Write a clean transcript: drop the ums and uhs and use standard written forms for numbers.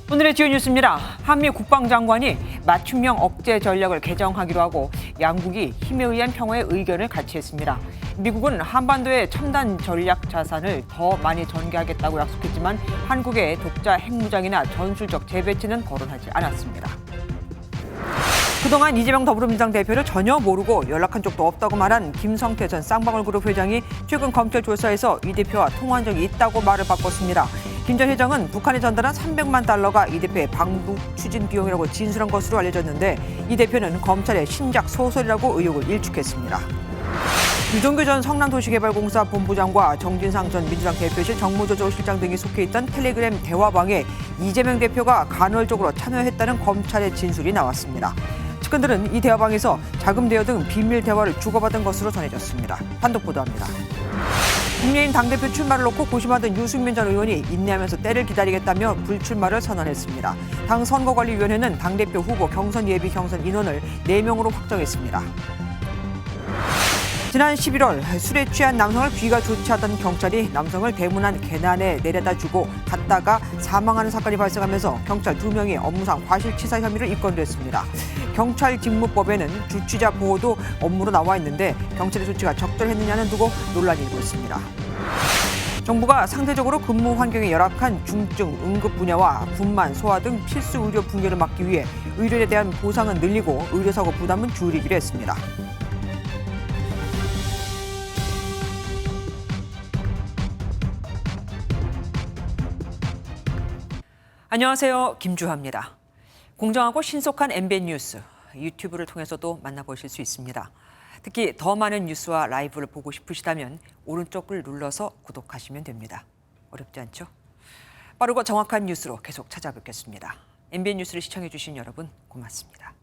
오늘의 주요 뉴스입니다. 한미 국방장관이 맞춤형 억제 전략을 개정하기로 하고 양국이 힘에 의한 평화의 의견을 같이 했습니다. 미국은 한반도의 첨단 전략 자산을 더 많이 전개하겠다고 약속했지만 한국의 독자 핵무장이나 전술적 재배치는 거론하지 않았습니다. 그동안 이재명 더불어민주당 대표를 전혀 모르고 연락한 적도 없다고 말한 김성태 전 쌍방울그룹 회장이 최근 검찰 조사에서 이 대표와 통화한 적이 있다고 말을 바꿨습니다. 김 전 회장은 북한에 전달한 300만 달러가 이 대표의 방북 추진 비용이라고 진술한 것으로 알려졌는데 이 대표는 검찰의 신작 소설이라고 의혹을 일축했습니다. 유동규 전 성남도시개발공사 본부장과 정진상 전 민주당 대표실 정무조정실장 등이 속해 있던 텔레그램 대화방에 이재명 대표가 간헐적으로 참여했다는 검찰의 진술이 나왔습니다. 측근들은 이 대화방에서 자금 대여 등 비밀 대화를 주고받은 것으로 전해졌습니다. 단독 보도합니다. 국민의힘 당대표 출마를 놓고 고심하던 유승민 전 의원이 인내하면서 때를 기다리겠다며 불출마를 선언했습니다. 당 선거관리위원회는 당대표 후보 경선 예비 경선 인원을 4명으로 확정했습니다. 지난 11월 술에 취한 남성을 귀가 좋지 않던 경찰이 남성을 대문안 계단에 내려다 주고 갔다가 사망하는 사건이 발생하면서 경찰 2명이 업무상 과실치사 혐의를 입건도 했습니다. 경찰 직무법에는 주치자 보호도 업무로 나와 있는데 경찰의 조치가 적절했느냐는 두고 논란이 일고 있습니다. 정부가 상대적으로 근무 환경이 열악한 중증 응급 분야와 분만, 소아 등 필수 의료 붕괴를 막기 위해 의료에 대한 보상은 늘리고 의료사고 부담은 줄이기로 했습니다. 안녕하세요. 김주하입니다. 공정하고 신속한 MBN 뉴스, 유튜브를 통해서도 만나보실 수 있습니다. 특히 더 많은 뉴스와 라이브를 보고 싶으시다면 오른쪽을 눌러서 구독하시면 됩니다. 어렵지 않죠? 빠르고 정확한 뉴스로 계속 찾아뵙겠습니다. MBN 뉴스를 시청해 주신 여러분 고맙습니다.